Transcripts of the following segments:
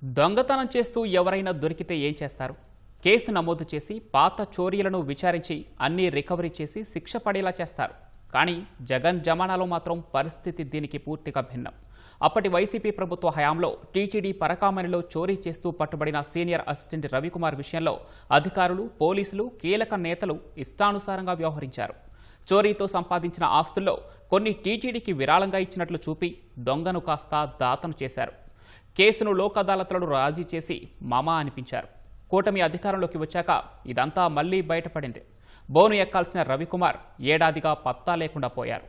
దొంగతనం చేస్తూ ఎవరైనా దొరికితే ఏం చేస్తారు? కేసు నమోదు చేసి పాత చోరీలను విచారించి అన్నీ రికవరీ చేసి శిక్ష పడేలా చేస్తారు. కానీ జగన్ జమానాలో మాత్రం పరిస్థితి దీనికి పూర్తిగా భిన్నం. అప్పటి వైసీపీ ప్రభుత్వ హయాంలో టీటీడీ పరకామణిలో చోరీ చేస్తూ పట్టుబడిన సీనియర్ అసిస్టెంట్ రవికుమార్ విషయంలో అధికారులు, పోలీసులు, కీలక నేతలు ఇష్టానుసారంగా వ్యవహరించారు. చోరీతో సంపాదించిన ఆస్తుల్లో కొన్ని టీటీడీకి విరాళంగా ఇచ్చినట్లు చూపి దొంగను కాస్త దాతను చేశారు. కేసును లోక్ అదాలత్లను రాజీ చేసి మామా అనిపించారు. కూటమి అధికారంలోకి వచ్చాక ఇదంతా మళ్లీ బయటపడింది. బోను ఎక్కాల్సిన రవికుమార్ ఏడాదిగా పత్తా లేకుండా పోయారు.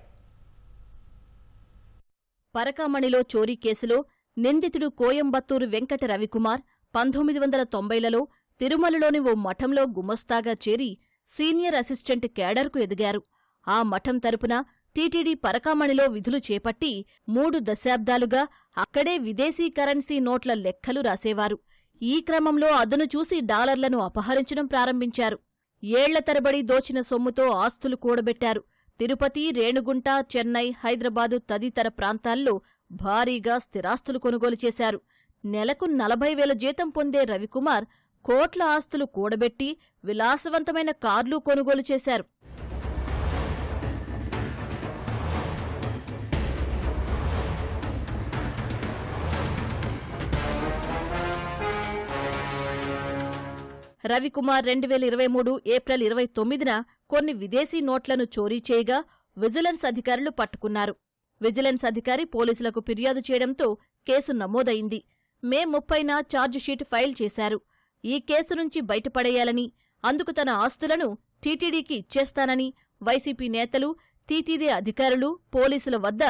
పరకామణిలో చోరీ కేసులో నిందితుడు కోయంబత్తూరు వెంకట రవికుమార్ 1990లలో తిరుమలలోని ఓ మఠంలో గుమస్తాగా చేరి సీనియర్ అసిస్టెంట్ కేడర్కు ఎదిగారు. ఆ మఠం తరపున టీటీడీ పరకామణిలో విధులు చేపట్టి 3 దశాబ్దాలుగా అక్కడే విదేశీ కరెన్సీ నోట్ల లెక్కలు రాసేవారు. ఈ క్రమంలో అదను చూసి డాలర్లను అపహరించడం ప్రారంభించారు. ఏళ్ల తరబడి దోచిన సొమ్ముతో ఆస్తులు కూడబెట్టారు. తిరుపతి, రేణుగుంట, చెన్నై, హైదరాబాదు తదితర ప్రాంతాల్లో భారీగా స్థిరాస్తులు కొనుగోలు చేశారు. నెలకు 40,000 జీతం పొందే రవికుమార్ కోట్ల ఆస్తులు కూడబెట్టి విలాసవంతమైన కార్లు కొనుగోలు చేశారు. రవికుమార్ 2023 ఏప్రిల్ 29న కొన్ని విదేశీ నోట్లను చోరీ చేయగా విజిలెన్స్ అధికారులు పట్టుకున్నారు. విజిలెన్స్ అధికారి పోలీసులకు ఫిర్యాదు చేయడంతో కేసు నమోదైంది. మే 30న ఛార్జిషీట్ ఫైల్ చేశారు. ఈ కేసు నుంచి బయటపడేయాలని, అందుకు తన ఆస్తులను టీటీడీకి ఇచ్చేస్తానని వైసీపీ నేతలు, టీటీడీ అధికారులు, పోలీసుల వద్ద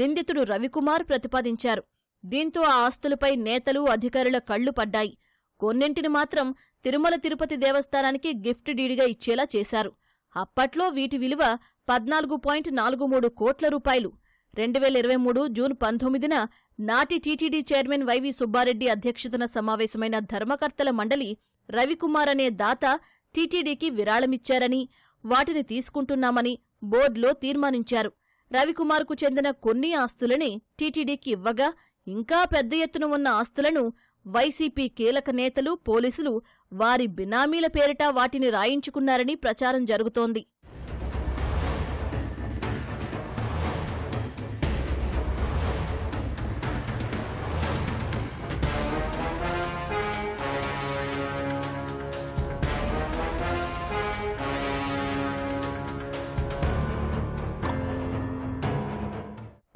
నిందితుడు రవికుమార్ ప్రతిపాదించారు. దీంతో ఆ ఆస్తులపై నేతలు, అధికారుల కళ్లు పడ్డాయి. కొన్నింటిని మాత్రం తిరుమల తిరుపతి దేవస్థానానికి గిఫ్ట్ డీడిగా ఇచ్చేలా చేశారు. అప్పట్లో వీటి విలువ 14.43 కోట్ల రూపాయలు. 2023 జూన్ 19న నాటి టీటీడీ చైర్మన్ వైవి సుబ్బారెడ్డి అధ్యక్షతన సమావేశమైన ధర్మకర్తల మండలి రవికుమార్ అనే దాత టీటీడీకి విరాళమిచ్చారని, వాటిని తీసుకుంటున్నామని బోర్డులో తీర్మానించారు. రవికుమార్కు చెందిన కొన్ని ఆస్తులని టీటీడీకి ఇవ్వగా ఇంకా పెద్ద ఎత్తున ఉన్న ఆస్తులను వైసీపీ కీలక నేతలు, పోలీసులు వారి బినామీల పేరిట వాటిని రాయించుకున్నారని ప్రచారం జరుగుతోంది.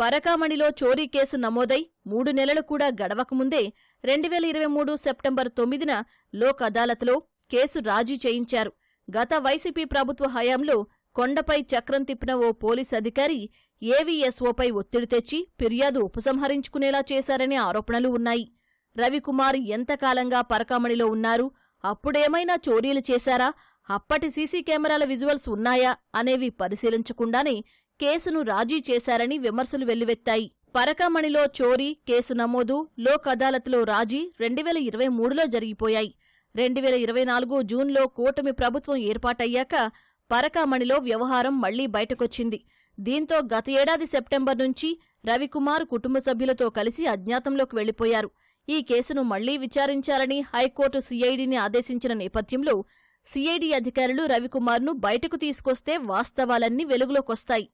పరకామణిలో చోరీ కేసు నమోదై 3 నెలలు కూడా గడవకముందే 2023 సెప్టెంబర్ 9న లోక్ అదాలత్లో కేసు రాజీ చేయించారు. గత వైసీపీ ప్రభుత్వ హయాంలో కొండపై చక్రం తిప్పిన ఓ పోలీస్ అధికారి ఏవీఎస్ఓపై ఒత్తిడి తెచ్చి ఫిర్యాదు ఉపసంహరించుకునేలా చేశారనే ఆరోపణలు ఉన్నాయి. రవికుమార్ ఎంతకాలంగా పరకామణిలో ఉన్నారు, అప్పుడేమైనా చోరీలు చేశారా, అప్పటి సీసీ కెమెరాల విజువల్స్ ఉన్నాయా అనేవి పరిశీలించకుండానే కేసును రాజీ చేశారని విమర్శలు వెల్లువెత్తాయి. పరకామణిలో చోరీ కేసు నమోదు, లోక్ అదాలత్లో రాజీ 2023లో జరిగిపోయాయి. 2024 జూన్లో కూటమి ప్రభుత్వం ఏర్పాటయ్యాక పరకామణిలో వ్యవహారం మళ్లీ బయటకొచ్చింది. దీంతో గత ఏడాది సెప్టెంబర్ నుంచి రవికుమార్ కుటుంబ సభ్యులతో కలిసి అజ్ఞాతంలోకి వెళ్లిపోయారు. ఈ కేసును మళ్లీ విచారించాలని హైకోర్టు సీఐడీని ఆదేశించిన నేపథ్యంలో సీఐడీ అధికారులు రవికుమార్ను బయటకు తీసుకొస్తే వాస్తవాలన్నీ వెలుగులోకొస్తాయి.